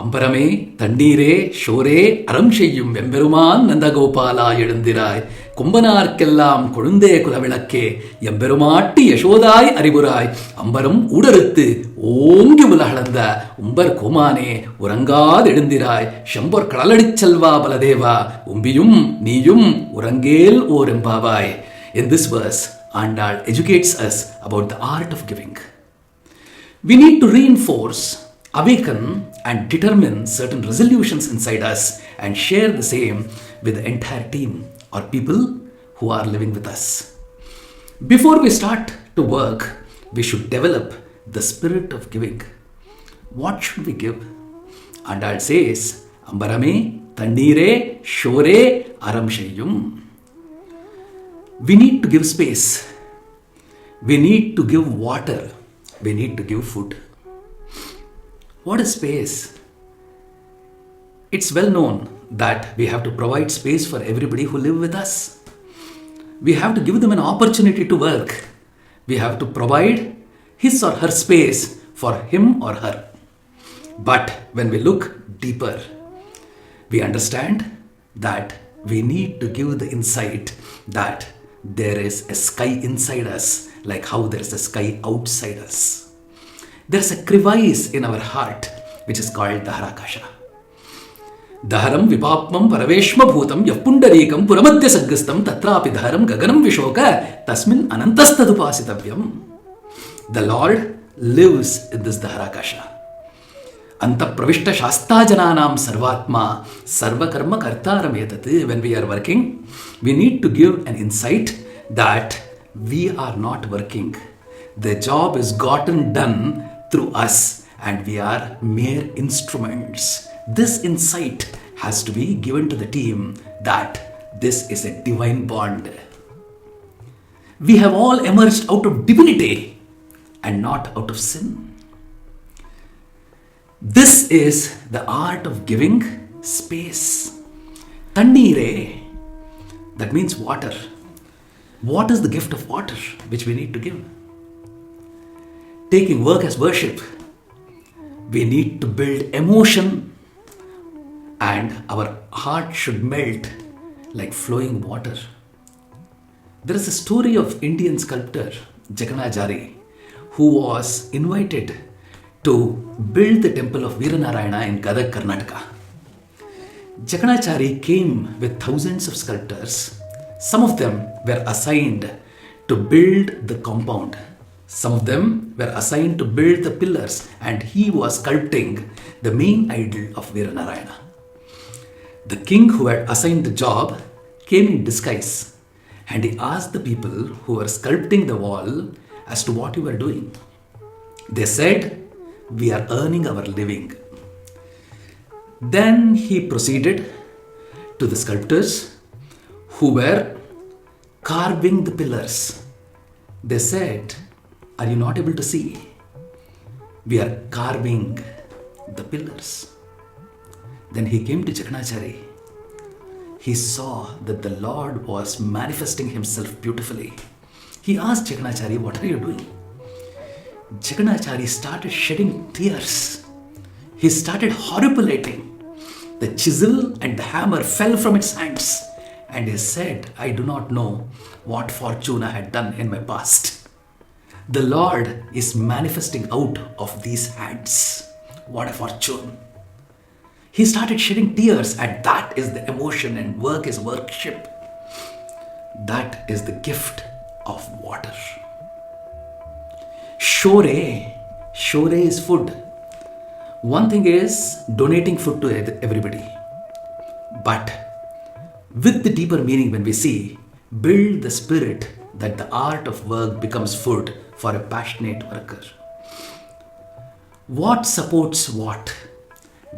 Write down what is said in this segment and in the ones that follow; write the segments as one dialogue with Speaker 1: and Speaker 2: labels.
Speaker 1: Ambarame, Tanneere, Shore, Aram Seyyum, Emberuman, Nandagopala, Edundirai, Kumbanarkellam, Kodunde Kulavilakke, Emberumatti, Yashodai, Ariburai, Ambaram, Udarittu, Ongi Ulahalanda, Umbar Kumane, Urangad Edundirai, Shambor Kalaladicchalva Baladeva, Umbiyum, Niyum, Urangel, Orembavai. In this verse, Andal educates us about the art of giving. We need to reinforce, awaken and determine certain resolutions inside us and share the same with the entire team or people who are living with us. Before we start to work, we should develop the spirit of giving. What should we give? Andal says, Ambarame, Tanneere, Shore, Aram Seyyum. We need to give space. We need to give water. We need to give food. What is space? It's well known that we have to provide space for everybody who live with us. We have to give them an opportunity to work. We have to provide his or her space for him or her. But when we look deeper, we understand that we need to give the insight that there is a sky inside us, like how there is a sky outside us. There's a crevice in our heart which is called Daharakasha. Daharam vipapmam paraveshma bhutam yapundarikam puramadya saggastam tatrapi daharam gaganam vishoka tasmin anantastadupasitavyam. The Lord lives in this Daharakasha. Antapravishta shasta jananam sarvatma sarvakarma kartaram etat. When we are working, we need to give an insight that we are not working. The job is gotten done through us and we are mere instruments. This insight has to be given to the team that this is a divine bond. We have all emerged out of divinity and not out of sin. This is the art of giving space. Tanneere, that means water. What is the gift of water which we need to give? Taking work as worship, we need to build emotion and our heart should melt like flowing water. There is a story of Indian sculptor Jagannathacharya who was invited to build the temple of Veeranarayana in Gadag, Karnataka. Jagannathacharya came with thousands of sculptors. Some of them were assigned to build the compound. Some of them were assigned to build the pillars, and he was sculpting the main idol of Veeranarayana. The king who had assigned the job came in disguise and he asked the people who were sculpting the wall as to what you were doing. They said, "We are earning our living." Then he proceeded to the sculptors who were carving the pillars. They said, "Are you not able to see? We are carving the pillars." Then he came to Jagannathacharya. He saw that the Lord was manifesting himself beautifully. He asked Jagannathacharya, "What are you doing?" Jagannathacharya started shedding tears. He started horripilating. The chisel and the hammer fell from its hands. And he said, "I do not know what fortune I had done in my past. The Lord is manifesting out of these hands. What a fortune." He started shedding tears, and that is the emotion, and work is worship. That is the gift of water. Shore is food. One thing is donating food to everybody. But with the deeper meaning, when we see, build the spirit that the art of work becomes food for a passionate worker. What supports what?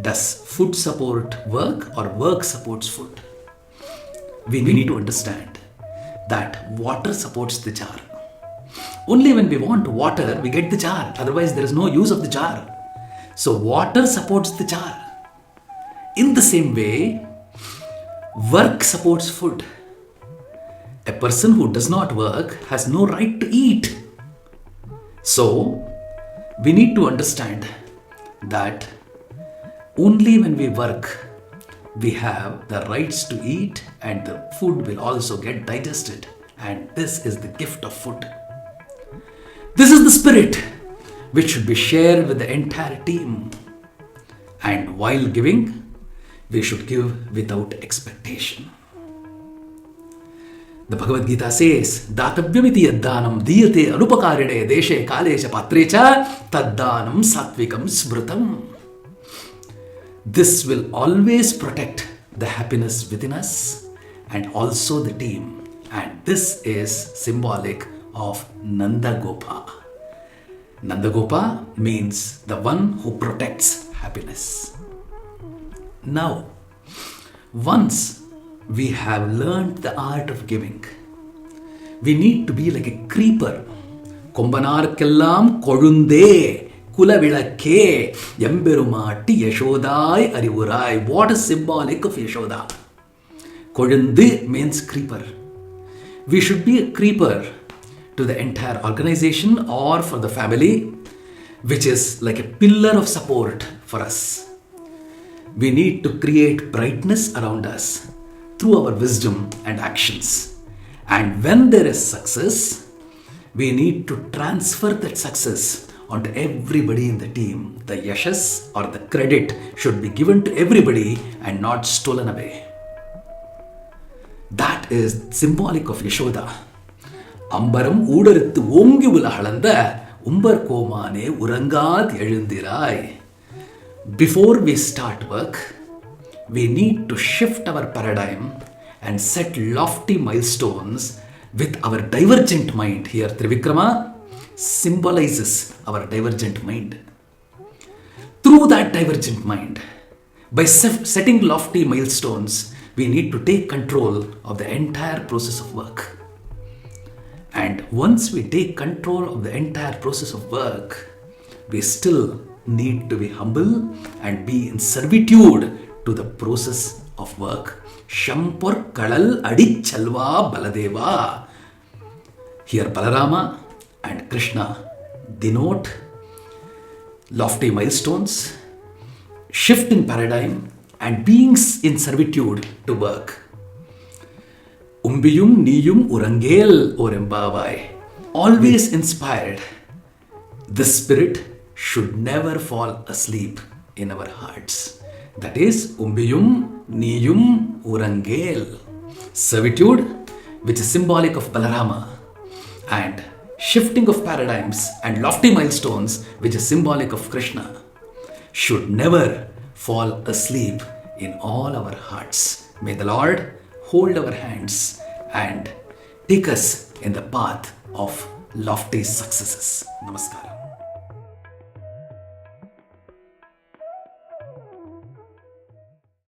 Speaker 1: Does food support work or work supports food? We need to understand that water supports the jar. Only when we want water, we get the jar. Otherwise, there is no use of the jar. So water supports the jar. In the same way, work supports food. A person who does not work has no right to eat. So, we need to understand that Only when we work, we have the rights to eat and the food will also get digested. And this is the gift of food. This is the spirit which should be shared with the entire team. And while giving, we should give without expectation. The Bhagavad Gita says, Datavyamiti yaddanam diyate anupakarine deshe kalesha patrecha taddanam satvikam smrutam. This will always protect the happiness within us and also the team. And this is symbolic of Nandagopa. Nandagopa means the one who protects happiness. Now, once we have learned the art of giving, we need to be like a creeper. Kombanarkellam kolunde kulavilakke yemberumatti yashodai arivurai. What is symbolic of Yashoda? Kolunde means creeper. We should be a creeper to the entire organization or for the family, which is like a pillar of support for us. We need to create brightness around us through our wisdom and actions. And when there is success, we need to transfer that success onto everybody in the team. The yashas or the credit should be given to everybody and not stolen away. That is symbolic of Yashoda. Ambaram oodarittu ongi ulahalanda umbar komane urangad ezhundirai. Before we start work, we need to shift our paradigm and set lofty milestones with our divergent mind. Here Trivikrama symbolizes our divergent mind. Through that divergent mind, by setting lofty milestones, we need to take control of the entire process of work. And once we take control of the entire process of work, we still need to be humble and be in servitude to the process of work. Shampur Kalal Adi Chalva Baladeva. Here Balarama and Krishna denote lofty milestones, shift in paradigm, and being in servitude to work. Umbiyum Niyum Urangel Orembavai. Always inspired. The spirit should never fall asleep in our hearts. That is Umbiyum Niyum Urangel. Servitude, which is symbolic of Balarama, and shifting of paradigms and lofty milestones, which is symbolic of Krishna, should never fall asleep in all our hearts. May the Lord hold our hands and take us in the path of lofty successes. Namaskaram.